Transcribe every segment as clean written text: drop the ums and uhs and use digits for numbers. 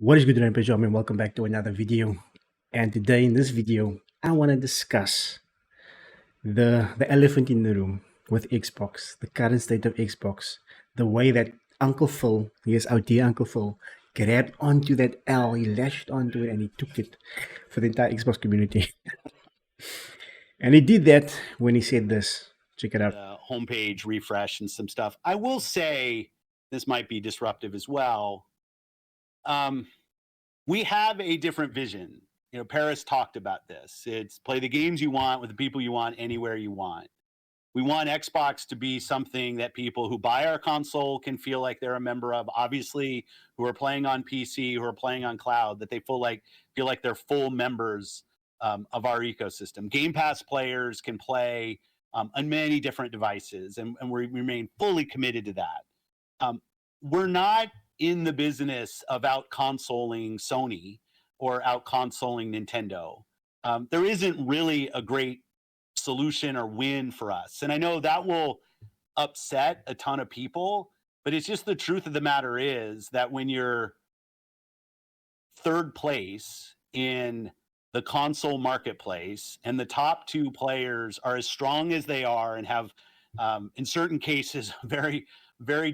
What is good, Rampage Army? Welcome back to another video. And today in this video, I want to discuss the elephant in the room with Xbox, the current state of Xbox, the way that Uncle Phil, yes, our dear Uncle Phil, grabbed onto that L, he lashed onto it and he took it for the entire Xbox community. And he did that when he said this. Check it out. Homepage refresh and some stuff. I will say this might be disruptive as well. We have a different vision. You know, Paris talked about this. It's play the games you want with the people you want anywhere you want. We want Xbox to be something that people who buy our console can feel like they're a member of. Obviously, who are playing on PC, who are playing on cloud, that they feel like they're full members of our ecosystem. Game Pass players can play on many different devices, and we remain fully committed to that. We're not in the business of out consoling Sony or out consoling Nintendo. There isn't really a great solution or win for us. And I know that will upset a ton of people, but it's just the truth of the matter is that when you're third place in the console marketplace and the top two players are as strong as they are and have, in certain cases, very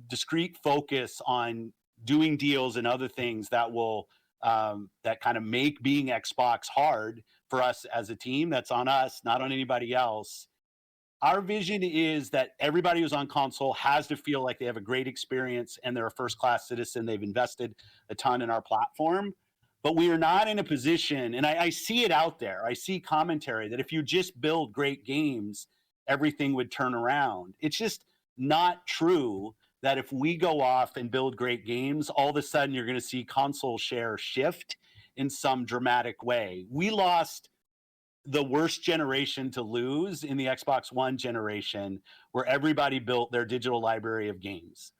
discrete focus on doing deals and other things that will that kind of make being Xbox hard for us as a team. That's on us, not on anybody else. Our vision is that everybody who's on console has to feel like they have a great experience and they're a first-class citizen. They've invested a ton in our platform. But we are not in a position, and I see it out there. I see commentary that if you just build great games, everything would turn around. It's just not true that if we go off and build great games, all of a sudden you're going to see console share shift in some dramatic way. We lost the worst generation to lose in the Xbox One generation, where everybody built their digital library of games.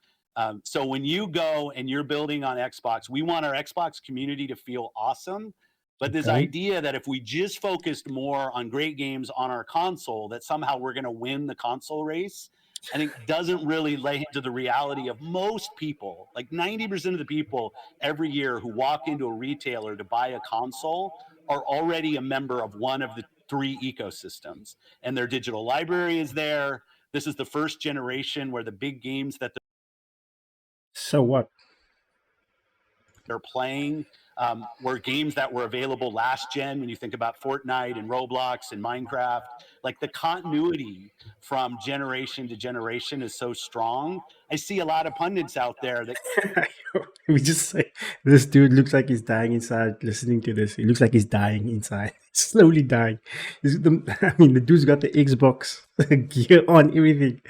So when you go and you're building on Xbox, we want our Xbox community to feel awesome. But this idea that if we just focused more on great games on our console, that somehow we're going to win the console race, I think doesn't really lay into the reality of most people. Like 90% of the people every year who walk into a retailer to buy a console are already a member of one of the three ecosystems, and their digital library is there. This is the first generation where the big games that So what? they're playing were games that were available last gen. When you think about Fortnite and Roblox and Minecraft, like the continuity from generation to generation is so strong. I see a lot of pundits out there that We just say this dude looks like he's dying inside listening to this. He looks like he's dying inside, slowly dying. I mean, the dude's got the Xbox gear on, everything.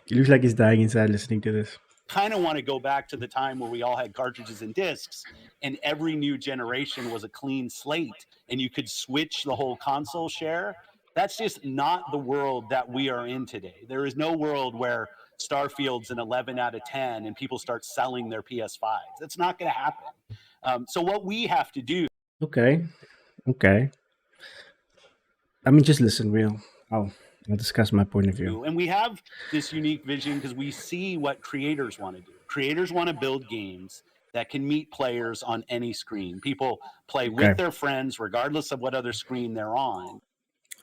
He looks like he's dying inside listening to this. kind of want to go back to the time where we all had cartridges and discs, and every new generation was a clean slate, and you could switch the whole console share. That's just not the world that we are in today. There is no world where Starfield's an 11 out of 10 and people start selling their PS5s. That's not going to happen. So what we have to do. Okay. I mean, just listen, real. I'll discuss my point of view. And we have this unique vision because we see what creators want to do. Creators want to build games that can meet players on any screen. People play with their friends regardless of what other screen they're on.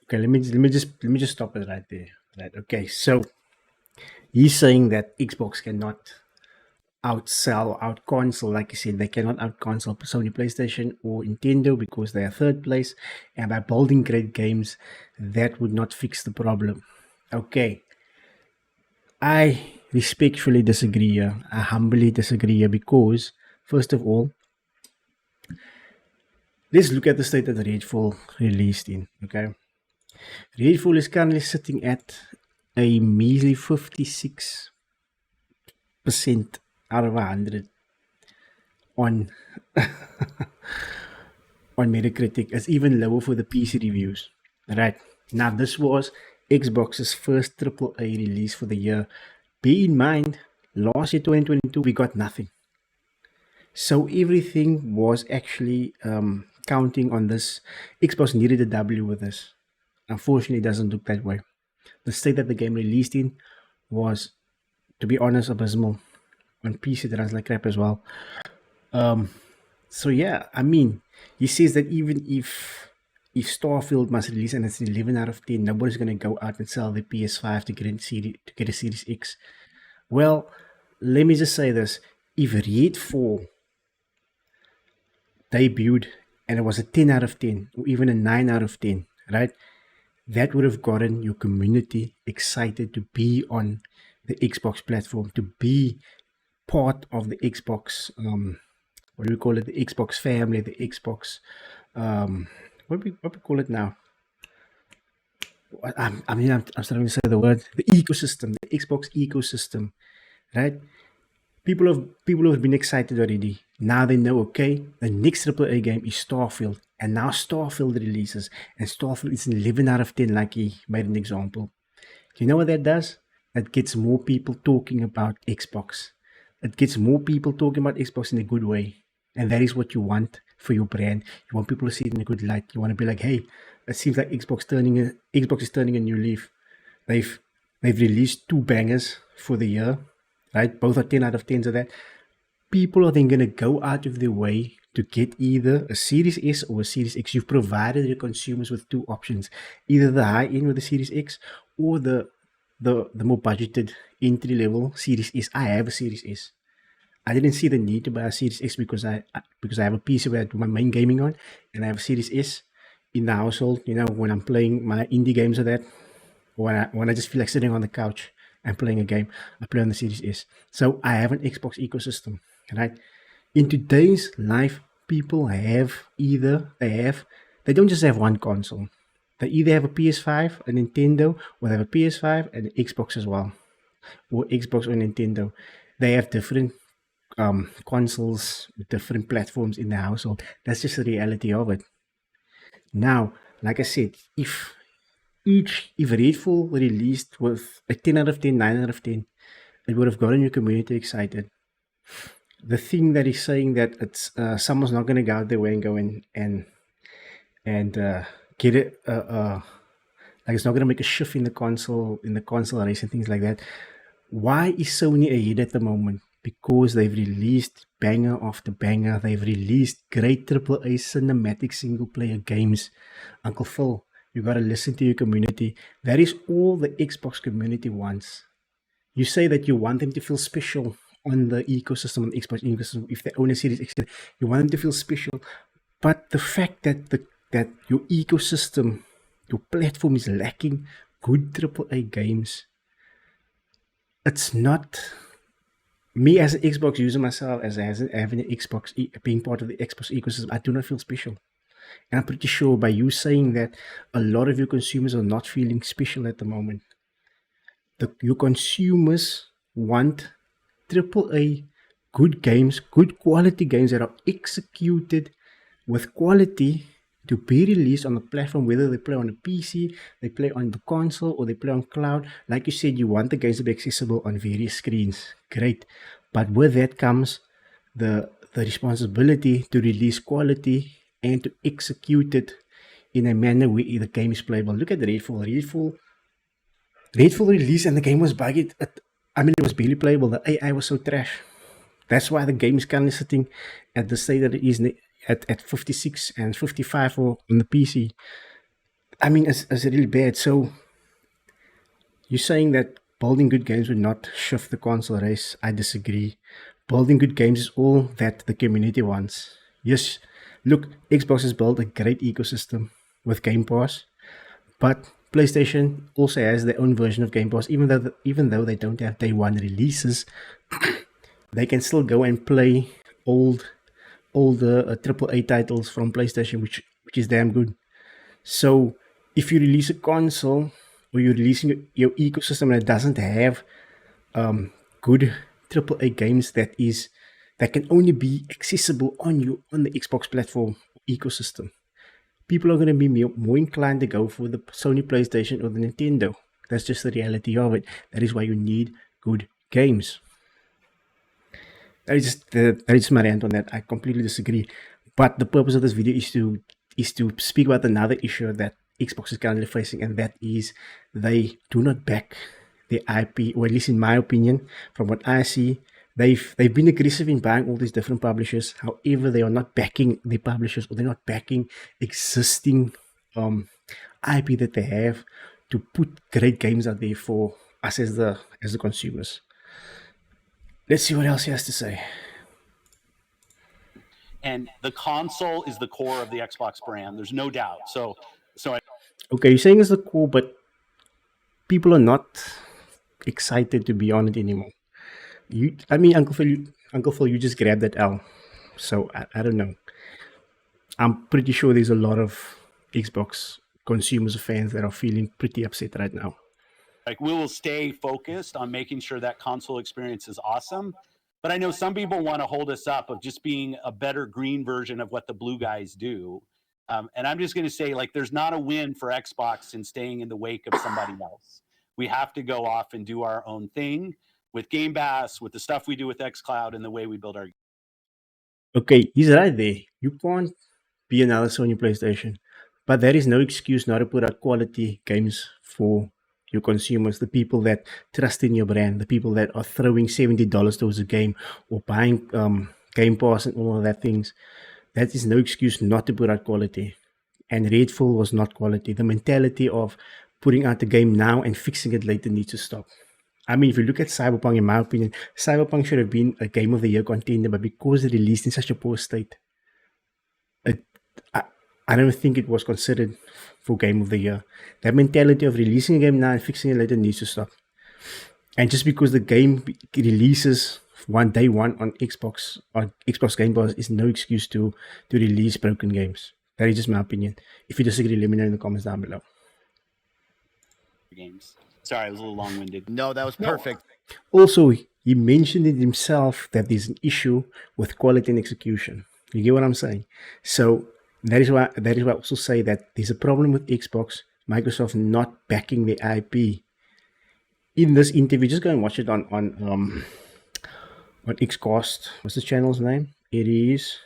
Okay, let me just stop it right there. Right. Okay, so he's saying that Xbox cannot outsell or out console, like you said, they cannot out console Sony PlayStation or Nintendo because they are third place, and by building great games, that would not fix the problem. Okay, I respectfully disagree here. I humbly disagree here because, first of all, let's look at the state that Redfall released in. Okay, Redfall is currently sitting at a measly 56% out of 100 on on Metacritic. It's even lower for the PC reviews. Right now, this was Xbox's first AAA release for the year. Bear in mind, last year 2022 we got nothing, so everything was actually counting on this. Xbox needed a W with this. Unfortunately, it doesn't look that way. The state that the game released in was, to be honest, abysmal. On PC it runs like crap as well. So yeah, I mean, he says that even if Starfield must release and it's an 11 out of 10, nobody's gonna go out and sell the PS5 to get a Series X. Well, let me just say this: if Redfall debuted and it was a 10 out of 10 or even a 9 out of 10, right? That would have gotten your community excited to be on the Xbox platform, to be part of the Xbox, what do we call it? The Xbox family, the Xbox, um, what we call it now? I'm starting to say the word, the ecosystem, the Xbox ecosystem, right? People have been excited already. Now they know, okay, the next AAA game is Starfield, and now Starfield releases, and Starfield is an 11 out of 10, like he made an example. You know what that does? That gets more people talking about Xbox. It gets more people talking about Xbox in a good way. And that is what you want for your brand. You want people to see it in a good light. You want to be like, hey, it seems like Xbox is turning a new leaf. They've they've released two bangers for the year, right? Both are 10 out of 10s of that. People are then going to go out of their way to get either a Series S or a Series X. You've provided your consumers with two options, either the high end with the Series X or the more budgeted entry level Series S. I have a Series S. I didn't see the need to buy a Series X because I have a PC where I do my main gaming on, and I have a Series S in the household. You know, when I'm playing my indie games or that, when I just feel like sitting on the couch and playing a game, I play on the Series S. So I have an Xbox ecosystem, right? In today's life, people have they don't just have one console. They either have a PS5, a Nintendo, or they have a PS5 and an Xbox as well, or Xbox or Nintendo. They have different consoles with different platforms in the household. That's just the reality of it. Now, like I said, if Redfall released with a 10 out of 10, 9 out of 10, it would have gotten your community excited. The thing that he's saying that it's someone's not going to go out their way and go in and get it like it's not going to make a shift in the console race and things like that. Why is Sony ahead at the moment? Because they've released banger after banger. They've released great AAA cinematic single player games. Uncle Phil, you got to listen to your community. That is all the Xbox community wants. You say that you want them to feel special on the ecosystem, on the Xbox ecosystem. If they own a Series X, you want them to feel special. But the fact that your ecosystem, your platform is lacking good AAA games, it's not me as an Xbox user myself, as having an Xbox, being part of the Xbox ecosystem. I do not feel special. And I'm pretty sure by you saying that, a lot of your consumers are not feeling special at the moment. Your consumers want AAA good games, good quality games that are executed with quality to be released on the platform, whether they play on a PC, they play on the console, or they play on cloud. Like you said, you want the games to be accessible on various screens. Great. But with that comes the responsibility to release quality and to execute it in a manner where the game is playable. Look at Redfall. Redfall released and the game was buggy. It was barely playable. The AI was so trash. That's why the game is currently sitting at the state that it is at 56 and 55 on the PC. It's really bad. So you're saying that building good games would not shift the console race? I disagree. Building good games is all that the community wants. Yes, look, Xbox has built a great ecosystem with Game Pass, but PlayStation also has their own version of Game Pass. Even though they don't have day one releases, they can still go and play older AAA titles from PlayStation, which is damn good. So if you release a console or you're releasing your ecosystem that doesn't have good AAA games that can only be accessible on the Xbox platform ecosystem, people are going to be more inclined to go for the Sony PlayStation or the Nintendo. That's just the reality of it. That is why you need good games. That is my rant on that. I completely disagree. But the purpose of this video is to speak about another issue that Xbox is currently facing, and that is they do not back their IP, or at least in my opinion, from what I see, they've been aggressive in buying all these different publishers. However, they are not backing the publishers, or they're not backing existing IP that they have to put great games out there for us as the consumers. Let's see what else he has to say. And the console is the core of the Xbox brand. There's no doubt. So Okay, you're saying it's the core, but people are not excited to be on it anymore. Uncle Phil, you just grabbed that L. So I don't know. I'm pretty sure there's a lot of Xbox consumers or fans that are feeling pretty upset right now. like we will stay focused on making sure that console experience is awesome. But I know some people want to hold us up of just being a better green version of what the blue guys do. And I'm just going to say, like, there's not a win for Xbox in staying in the wake of somebody else. We have to go off and do our own thing with Game Pass, with the stuff we do with xCloud, and the way we build our. Okay, he's right there. You can't be another Sony PlayStation, but that is no excuse not to put out quality games for your consumers, the people that trust in your brand, the people that are throwing $70 towards a game or buying Game Pass and all of that things. That is no excuse not to put out quality. And Redfall was not quality. The mentality of putting out the game now and fixing it later needs to stop. I mean, if you look at Cyberpunk, in my opinion, Cyberpunk should have been a Game of the Year contender, but because it released in such a poor state, I don't think it was considered for Game of the Year. That mentality of releasing a game now and fixing it later needs to stop. And just because the game releases day one on Xbox Game Pass is no excuse to release broken games. That is just my opinion. If you disagree, let me know in the comments down below. Games. Sorry, I was a little long-winded. No, that was perfect. Also, he mentioned it himself that there's an issue with quality and execution. You get what I'm saying? So that is why I also say that there's a problem with Xbox, Microsoft not backing the IP. In this interview, just go and watch it on Xcast. What's the channel's name? It is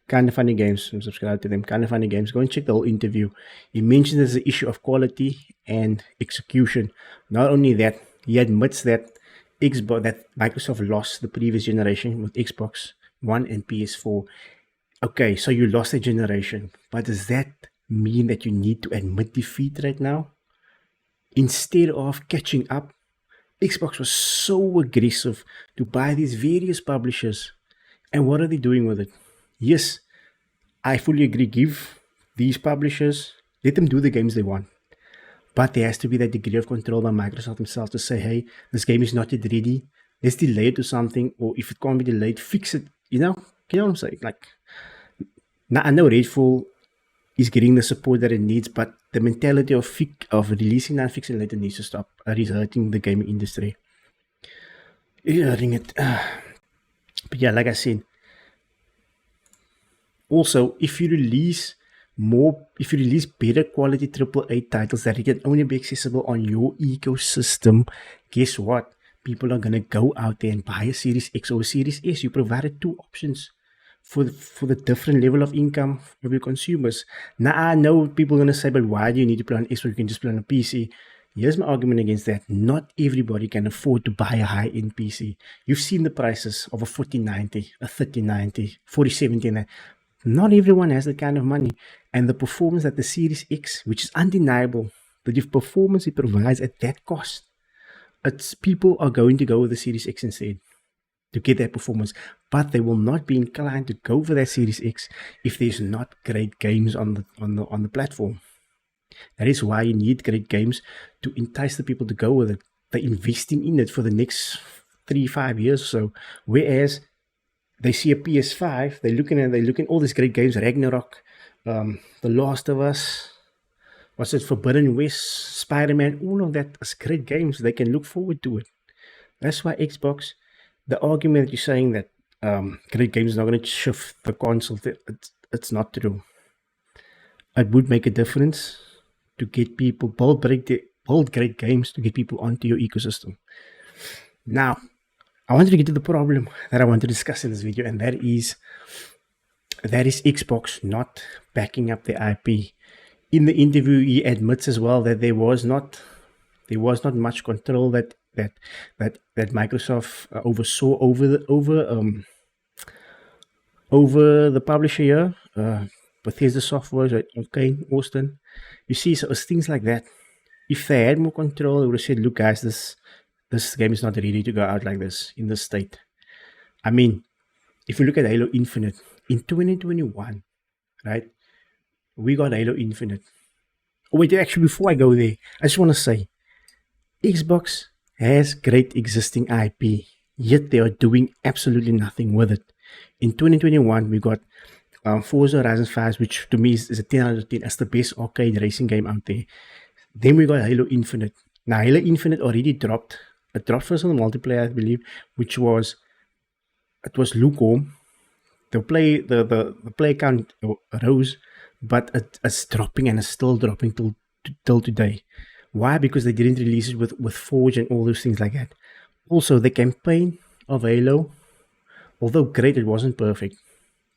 Kind of Funny Games. I'm subscribed to them. Kind of Funny Games. Go and check the whole interview. He mentions there's an issue of quality and execution. Not only that, he admits that Microsoft lost the previous generation with Xbox One and PS4. Okay, so you lost a generation, but does that mean that you need to admit defeat right now? Instead of catching up, Xbox was so aggressive to buy these various publishers. And what are they doing with it? Yes, I fully agree. Give these publishers, let them do the games they want. But there has to be that degree of control by Microsoft themselves to say, hey, this game is not yet ready. Let's delay it to something. Or if it can't be delayed, fix it. You know what I'm saying? Like, now I know Redfall is getting the support that it needs, but the mentality of releasing now and fixing later needs to stop. It is hurting the gaming industry. It's hurting it. But yeah, like I said, also, if you release better quality AAA titles that can only be accessible on your ecosystem, guess what? People are going to go out there and buy a Series X or a Series S. You provided two options for the different level of income of your consumers. Now, I know people are going to say, but why do you need to play on Xbox? You can just play on a PC. Here's my argument against that. Not everybody can afford to buy a high-end PC. You've seen the prices of a 4090, a 3090, 4070. Not everyone has that kind of money. And the performance that the Series X, which is undeniable, the performance it provides at that cost, people are going to go with the Series X instead to get that performance. But they will not be inclined to go for that Series X if there's not great games on the platform. That is why you need great games to entice the people to go with it. They're investing in it for the next 3-5 years or so. Whereas they see a PS5, they're looking at all these great games, Ragnarok, The Last of Us, Forbidden West, Spider-Man, all of that is great games. They can look forward to it. That's why Xbox, the argument that you're saying that great games are not going to shift the console, it's not true. It would make a difference to get people, build great games to get people onto your ecosystem. Now, I wanted to get to the problem that I want to discuss in this video, and that is Xbox not backing up the IP. In the interview, he admits as well that there was not much control that that Microsoft oversaw over the publisher here, Bethesda Software, right? Okay, Austin. You see, so it's things like that. If they had more control, they would have said, "Look, guys, this game is not ready to go out like this in this state." I mean, if you look at Halo Infinite in 2021, right? We got Halo Infinite. Oh, wait, actually, before I go there, I just want to say, Xbox has great existing IP, yet they are doing absolutely nothing with it. In 2021, we got Forza Horizon 5, which to me is a 10 out of 10 as the best arcade racing game out there. Then we got Halo Infinite. Now, Halo Infinite already dropped. It dropped first on the multiplayer, I believe, which was lukewarm. The play count rose, but it's dropping and it's still dropping till today. Why? Because they didn't release it with Forge and all those things like that. Also, the campaign of Halo, although great, it wasn't perfect.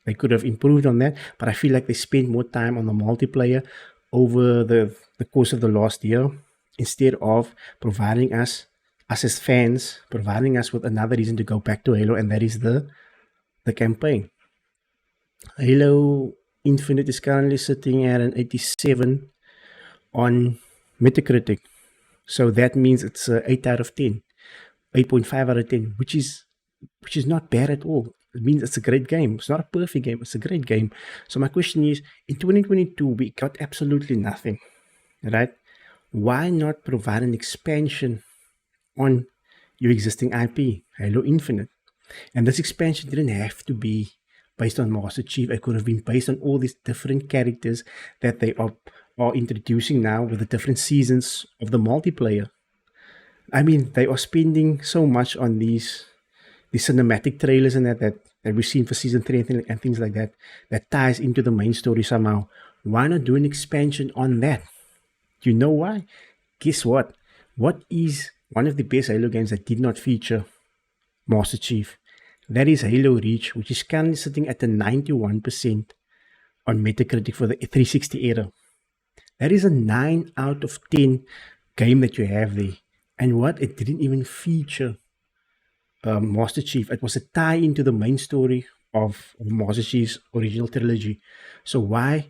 They could have improved on that, but I feel like they spent more time on the multiplayer over the course of the last year instead of providing us as fans, providing us with another reason to go back to Halo, and that is the campaign. Halo Infinite is currently sitting at an 87 on Metacritic. So that means it's 8 out of 10, 8.5 out of 10, which is not bad at all. It means it's a great game. It's not a perfect game. It's a great game. So my question is, in 2022, we got absolutely nothing, right? Why not provide an expansion on your existing IP, Halo Infinite? And this expansion didn't have to be based on Master Chief. It could have been based on all these different characters that they are introducing now with the different seasons of the multiplayer. I mean, they are spending so much on these cinematic trailers and that we've seen for season 3 and things like that ties into the main story somehow. Why not do an expansion on that? Do you know why? Guess what? What is one of the best Halo games that did not feature Master Chief? That is Halo Reach, which is currently sitting at the 91% on Metacritic for the 360 era. That is a 9 out of 10 game that you have there. And what? It didn't even feature Master Chief. It was a tie into the main story of Master Chief's original trilogy. So why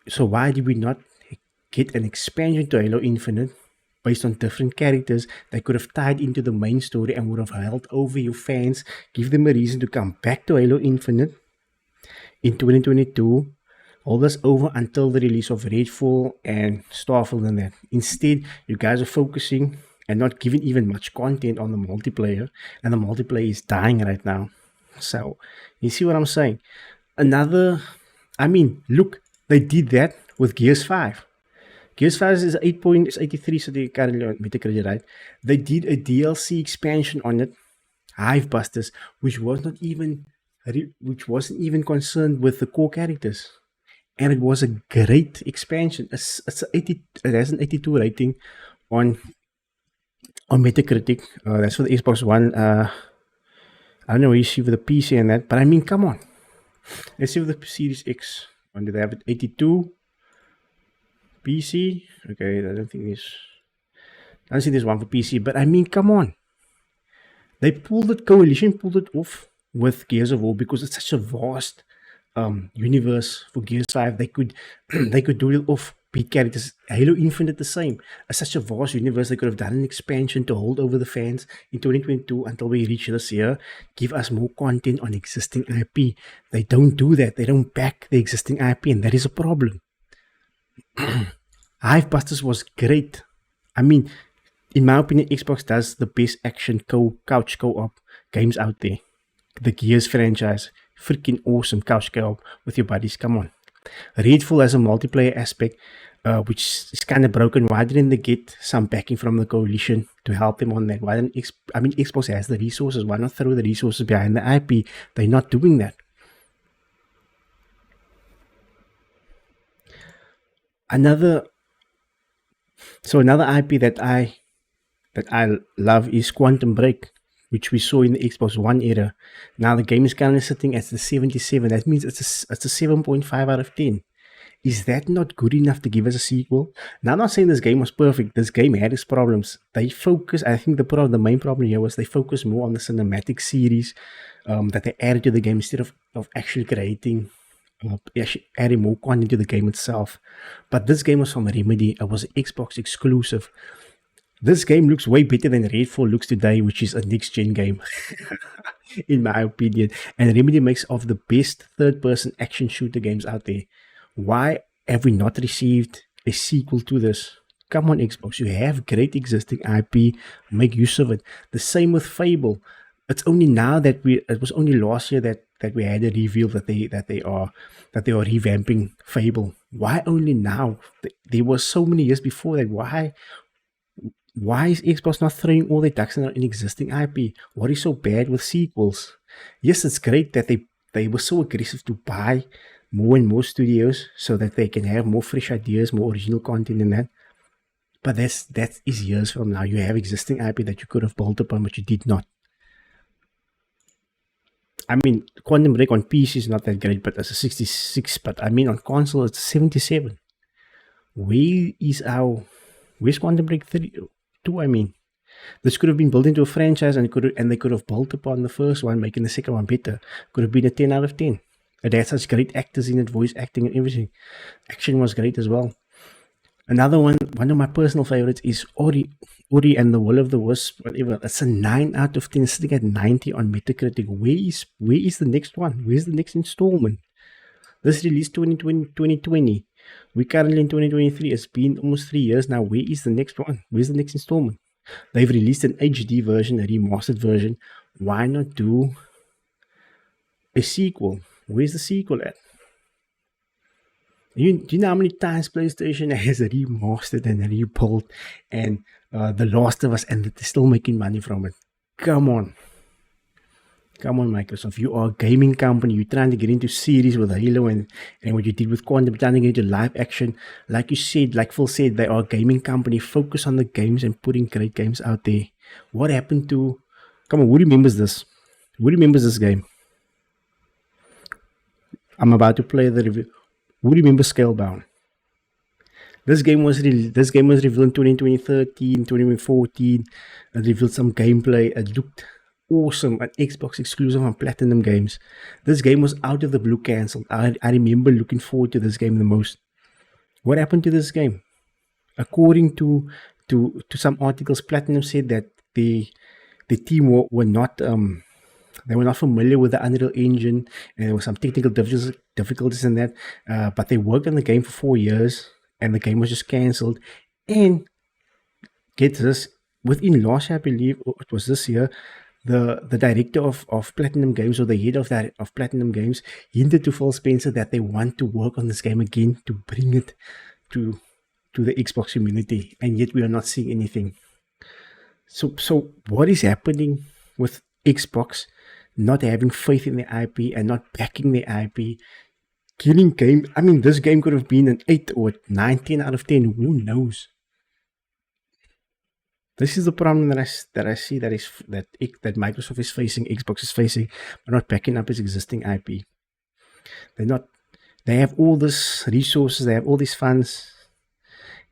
did we not get an expansion to Halo Infinite based on different characters that could have tied into the main story and would have held over your fans, give them a reason to come back to Halo Infinite in 2022, hold us over until the release of Redfall and Starfield and that. Instead, you guys are focusing and not giving even much content on the multiplayer, and the multiplayer is dying right now. So, you see what I'm saying? Look, they did that with Gears 5. Gears 5 is 83, so they currently on Metacritic, right? They did a DLC expansion on it, Hivebusters, which wasn't even concerned with the core characters, and it was a great expansion. It has an 82 rating on Metacritic. That's for the Xbox One. I don't know what you see with the PC and that, but I mean, come on. Let's see with the Series X. When do they have it? 82 PC. Okay, I don't see this one for PC, but I mean, come on. They Coalition pulled it off with Gears of War because it's such a vast universe for Gears 5. They could do it off beat characters. Halo Infinite the same. It's such a vast universe. They could have done an expansion to hold over the fans in 2022 until we reach this year. Give us more content on existing IP. They don't do that. They don't back the existing IP, and that is a problem. Hivebusters was great. I mean, in my opinion, Xbox does the best action couch co-op games out there. The Gears franchise, freaking awesome couch co-op with your buddies. Come on. Redfall has a multiplayer aspect, which is kind of broken. Why didn't they get some backing from the Coalition to help them on that? Xbox has the resources. Why not throw the resources behind the IP? They're not doing that. Another IP that I love is Quantum Break, which we saw in the Xbox One era. Now the game is currently sitting at the 77. That means it's a 7.5 out of 10. Is that not good enough to give us a sequel? Now, I'm not saying this game was perfect. This game had its problems. They focus. I think the main problem here was they focused more on the cinematic series that they added to the game instead of actually creating, actually adding more content to the game itself. But this game was from Remedy. It was an Xbox exclusive. This game looks way better than Redfall looks today, which is a next gen game, in my opinion. And Remedy makes of the best third person action shooter games out there. Why have we not received a sequel to this? Come on, Xbox, you have great existing IP, make use of it. The same with Fable. It's only now that it was only last year that we had a reveal that they are revamping Fable. Why only now? There were so many years before that. Why is Xbox not throwing all their ducks in an existing IP? What is so bad with sequels? Yes, it's great that they were so aggressive to buy more and more studios so that they can have more fresh ideas, more original content in that. But that is years from now. You have existing IP that you could have built upon, but you did not. I mean, Quantum Break on PC is not that great, but as a 66. But I mean, on console, it's 77. Where's Quantum Break 2? I mean, this could have been built into a franchise, and they could have built upon the first one, making the second one better. Could have been a 10 out of 10. It had such great actors in it, voice acting and everything. Action was great as well. Another one of my personal favorites is Ori and the Will of the Wisp. Whatever. It's a 9 out of 10, sitting at 90 on Metacritic. Where is the next one? Where's the next installment? This released 2020. We're currently in 2023. It's been almost 3 years now. Where is the next one? Where's the next installment? They've released an HD version, a remastered version. Why not do a sequel? Where's the sequel at? Do you know how many times PlayStation has remastered and rebuilt and The Last of Us, and they're still making money from it? Come on, Microsoft. You are a gaming company. You're trying to get into series with Halo and what you did with Quantum, trying to get into live action. Like you said, like Phil said, they are a gaming company. Focus on the games and putting great games out there. What happened to... Come on, who remembers this? Who remembers this game? I'm about to play the review. Who remembers Scalebound? This game was revealed in 2013, 2014. It revealed some gameplay. It looked awesome. An Xbox exclusive on Platinum Games. This game was out of the blue cancelled. I remember looking forward to this game the most. What happened to this game? According to some articles, Platinum said that the team were not they were not familiar with the Unreal Engine, and there were some technical difficulties in that. But they worked on the game for 4 years, and the game was just cancelled. And get this, within last year, I believe, or it was this year, the director of Platinum Games, or the head of Platinum Games, hinted to Phil Spencer that they want to work on this game again to bring it to the Xbox community, and yet we are not seeing anything. So what is happening with Xbox not having faith in the IP and not backing the IP? Killing game. I mean, this game could have been an 8 or 19 out of 10. Who knows? This is the problem that I see that Microsoft is facing, Xbox is facing, by not backing up its existing IP. They have all this resources, they have all these funds,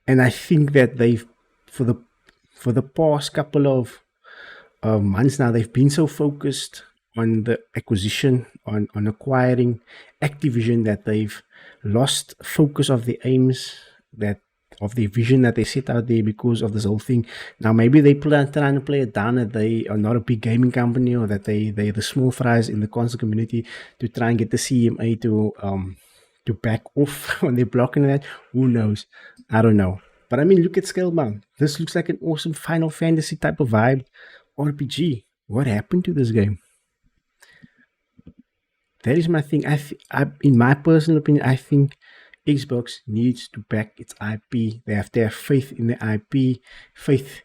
and I think that they've, for the past couple of months now, they've been so focused on the acquisition, on acquiring Activision, that they've lost focus of the aims of the vision that they set out there because of this whole thing. Now, maybe they trying to play it down that they are not a big gaming company, or that they're the small fries in the console community, to try and get the CMA to back off when they're blocking that. Who knows? I don't know. But I mean, look at Scalebound. This looks like an awesome Final Fantasy type of vibe RPG. What happened to this game? That is my thing. In my personal opinion, I think Xbox needs to back its IP. They have to have faith in the IP. Faith.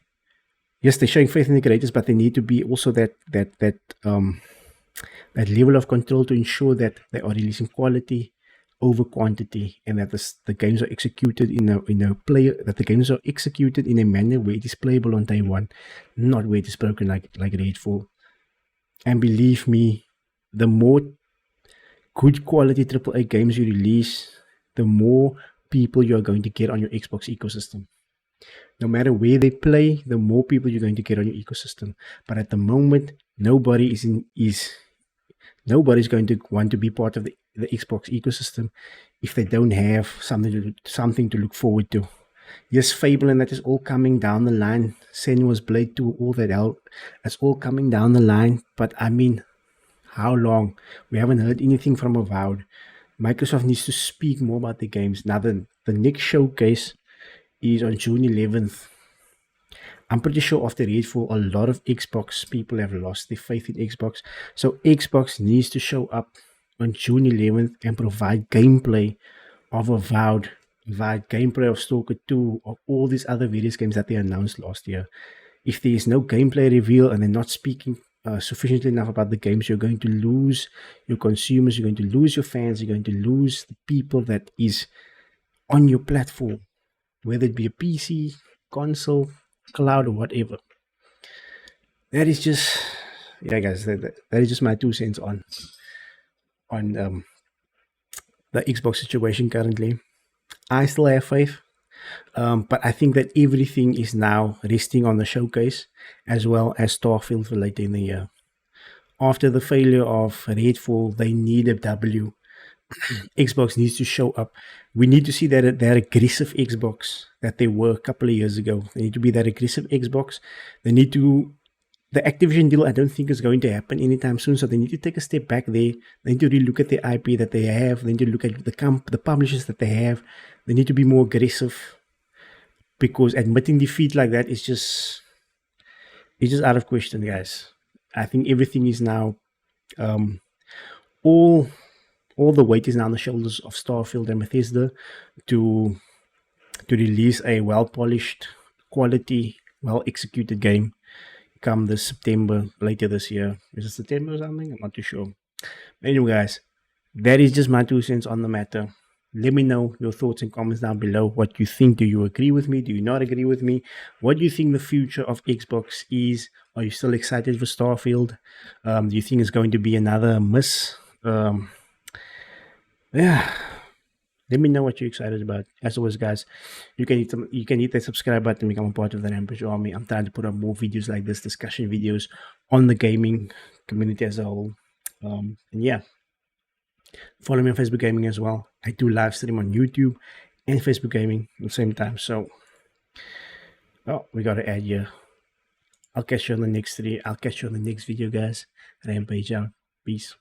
Yes, they're showing faith in the creators, but they need to be also that level of control to ensure that they are releasing quality over quantity, and that the games are executed in a manner where it is playable on day one, not where it is broken like Redfall. And believe me, the more good quality AAA games you release, the more people you're going to get on your Xbox ecosystem. No matter where they play, the more people you're going to get on your ecosystem. But at the moment, nobody's going to want to be part of the Xbox ecosystem if they don't have something to look forward to. Yes, Fable and that is all coming down the line. Senua's Blade 2, all that out, that's all coming down the line. But I mean, how long? We haven't heard anything from Avowed. Microsoft needs to speak more about the games. Now, the next showcase is on June 11th. I'm pretty sure after Redfall, a lot of Xbox people have lost their faith in Xbox. So Xbox needs to show up on June 11th and provide gameplay of Avowed, provide gameplay of Stalker 2, of all these other various games that they announced last year. If there is no gameplay reveal and they're not speaking sufficiently enough about the games, you're going to lose your consumers, you're going to lose your fans, you're going to lose the people that is on your platform, whether it be a PC, console, cloud, or whatever. That is just, yeah, guys, that is just my 2 cents on the Xbox situation currently. I still have faith, but I think that everything is now resting on the showcase as well as Starfield for later in the year. After the failure of Redfall, they need a W. Xbox needs to show up. We need to see that aggressive Xbox that they were a couple of years ago. They need to be that aggressive Xbox. They need to. The Activision deal, I don't think is going to happen anytime soon. So they need to take a step back there. They need to really look at the IP that they have. They need to look at the publishers that they have. They need to be more aggressive, because admitting defeat like that is just out of question, guys. I think everything is now all the weight is now on the shoulders of Starfield and Bethesda to release a well-polished, quality, well-executed game come this September, later this year. Is it September or something? I'm not too sure. Anyway, guys, that is just my 2 cents on the matter. Let me know your thoughts and comments down below. What you think? Do you agree with me? Do you not agree with me? What do you think the future of Xbox is? Are you still excited for Starfield? Do you think it's going to be another miss? Yeah. Let me know what you're excited about. As always, guys, you can hit that subscribe button and become a part of the Rampage Army. I'm trying to put up more videos like this, discussion videos on the gaming community as a whole. And yeah, follow me on Facebook Gaming as well. I do live stream on YouTube and Facebook Gaming at the same time. So, we got to add here. I'll catch you on the next video, guys. Rampage out. Peace.